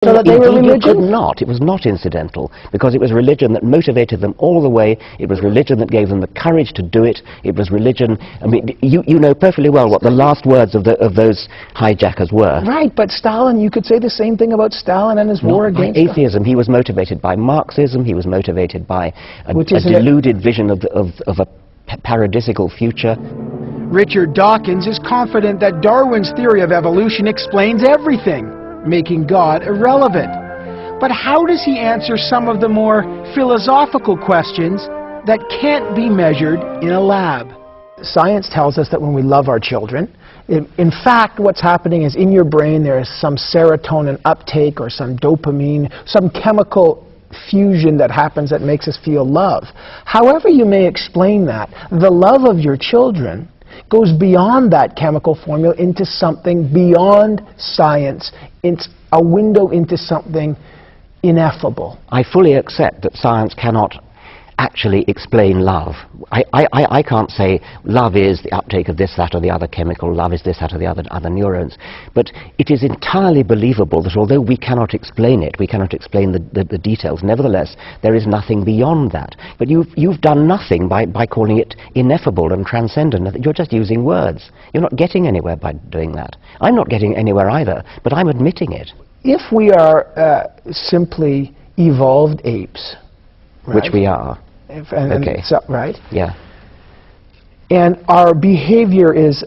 so that they were indeed religion? You could not. It was not incidental, because it was religion that motivated them all the way. It was religion that gave them the courage to do it. It was religion. I mean, you know perfectly well what the last words of those hijackers were. Right, but Stalin, you could say the same thing about Stalin and his war Not by against atheism. He was motivated by Marxism. He was motivated by a deluded vision of a paradisical future. Richard Dawkins is confident that Darwin's theory of evolution explains everything, making God irrelevant. But how does he answer some of the more philosophical questions that can't be measured in a lab? Science tells us that when we love our children, in fact, what's happening is in your brain there is some serotonin uptake or some dopamine, some chemical fusion that happens that makes us feel love. However you may explain that, the love of your children goes beyond that chemical formula into something beyond science. It's a window into something ineffable. I fully accept that science cannot actually explain love. I can't say love is the uptake of this, that, or the other chemical, love is this, that, or the other neurons. But it is entirely believable that although we cannot explain it, we cannot explain the details, nevertheless, there is nothing beyond that. But you've done nothing by calling it ineffable and transcendent. You're just using words. You're not getting anywhere by doing that. I'm not getting anywhere either, but I'm admitting it. If we are simply evolved apes, right? Which we are. Okay. Right? Yeah. And our behavior is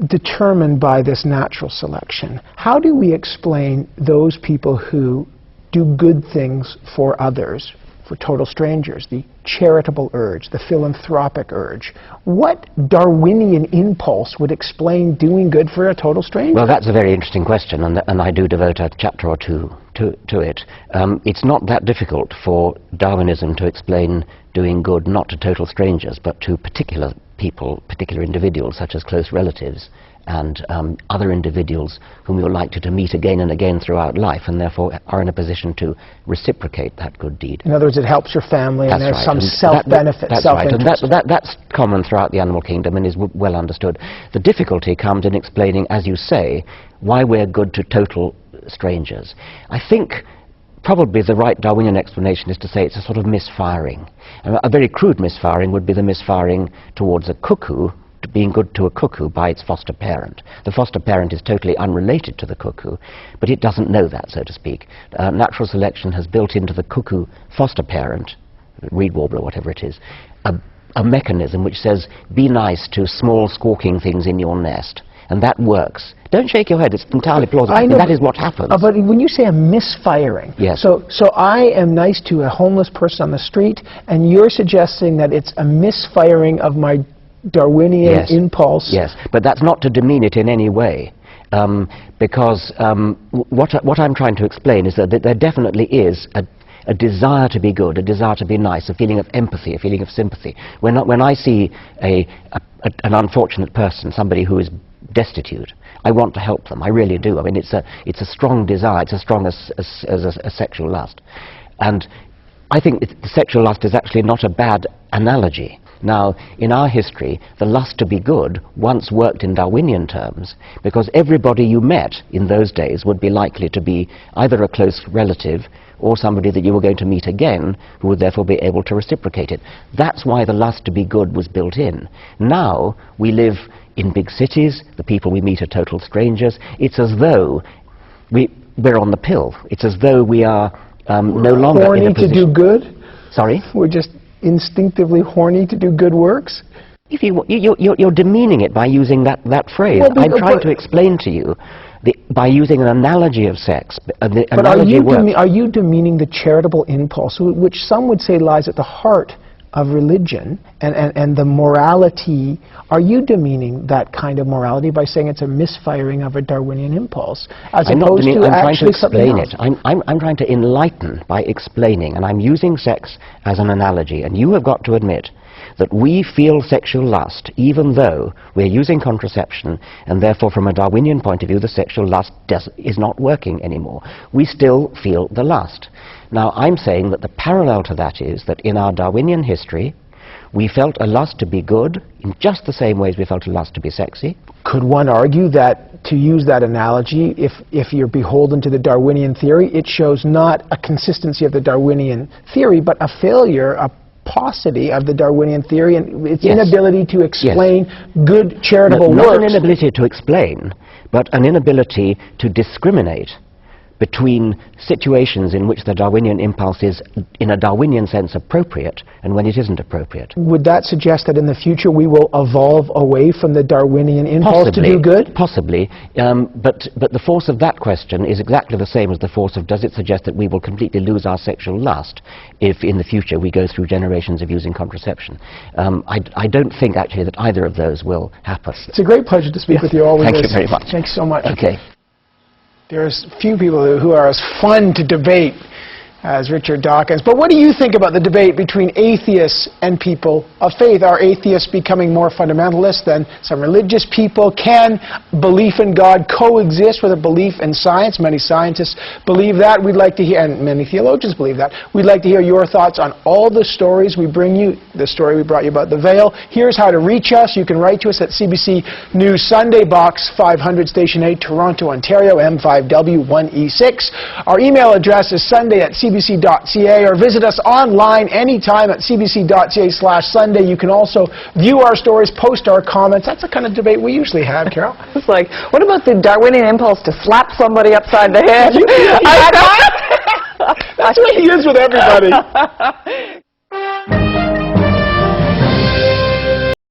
determined by this natural selection. How do we explain those people who do good things for others, for total strangers, the charitable urge, the philanthropic urge? What Darwinian impulse would explain doing good for a total stranger? Well, that's a very interesting question, and I do devote a chapter or two to it. It's not that difficult for Darwinism to explain doing good not to total strangers, but to particular people, particular individuals, such as close relatives and other individuals whom you're likely to meet again and again throughout life, and therefore are in a position to reciprocate that good deed. In other words, it helps your family, and there's some self-benefit, that's self-interest. Right, and that's common throughout the animal kingdom and is well understood. The difficulty comes in explaining, as you say, why we're good to total strangers. I think probably the right Darwinian explanation is to say it's a sort of misfiring. A very crude misfiring would be the misfiring towards a cuckoo, being good to a cuckoo by its foster parent. The foster parent is totally unrelated to the cuckoo, but it doesn't know that, so to speak. Natural selection has built into the cuckoo foster parent, reed warbler, whatever it is, a mechanism which says, be nice to small squawking things in your nest. And that works. Don't shake your head, it's entirely plausible. I know, that is what happens. But when you say a misfiring, yes. So I am nice to a homeless person on the street, and you're suggesting that it's a misfiring of my Darwinian impulse. Yes, but that's not to demean it in any way, because what I'm trying to explain is that there definitely is a desire to be good, a desire to be nice, a feeling of empathy, a feeling of sympathy. When I see an unfortunate person, somebody who is destitute, I want to help them. I really do. I mean, it's a strong desire. It's as strong as a sexual lust, and I think the sexual lust is actually not a bad analogy. Now, in our history, the lust to be good once worked in Darwinian terms, because everybody you met in those days would be likely to be either a close relative or somebody that you were going to meet again, who would therefore be able to reciprocate it. That's why the lust to be good was built in. Now, we live in big cities, the people we meet are total strangers. It's as though we're on the pill. It's as though we are no longer in a position... to do good? Sorry? We're just instinctively horny to do good works? You're demeaning it by using that phrase. Well, I'm trying to explain to you, by using an analogy of sex. But are you demeaning the charitable impulse, which some would say lies at the heart of religion and the morality? Are you demeaning that kind of morality by saying it's a misfiring of a Darwinian impulse, as opposed to actually something else? I'm trying to enlighten by explaining, and I'm using sex as an analogy, and you have got to admit that we feel sexual lust even though we're using contraception, and therefore from a Darwinian point of view the sexual lust is not working anymore. We still feel the lust. Now I'm saying that the parallel to that is that in our Darwinian history We felt a lust to be good in just the same ways we felt a lust to be sexy. Could one argue that, to use that analogy, if you're beholden to the Darwinian theory, it shows not a consistency of the Darwinian theory, but a failure, a paucity of the Darwinian theory and its inability to explain good charitable works? Not an inability to explain, but an inability to discriminate between situations in which the Darwinian impulse is, in a Darwinian sense, appropriate and when it isn't appropriate. Would that suggest that in the future we will evolve away from the Darwinian impulse to do good? Possibly, but the force of that question is exactly the same as the force of does it suggest that we will completely lose our sexual lust if in the future we go through generations of using contraception. I don't think actually that either of those will happen. It's a great pleasure to speak with you always. Thank you very much. Thanks so much. Okay. There's few people who are as fun to debate as Richard Dawkins. But what do you think about the debate between atheists and people of faith? Are atheists becoming more fundamentalist than some religious people? Can belief in God coexist with a belief in science? Many scientists believe that. We'd like to hear, and many theologians believe that. We'd like to hear your thoughts on all the stories we bring you. The story we brought you about the veil. Here's how to reach us. You can write to us at CBC News Sunday, Box 500, Station 8, Toronto, Ontario, M5W1E6. Our email address is sunday@cbc.ca, or visit us online anytime at cbc.ca/Sunday. You can also view our stories, post our comments. That's the kind of debate we usually have, Carol. It's like, what about the Darwinian impulse to slap somebody upside the head? That's what he is with everybody.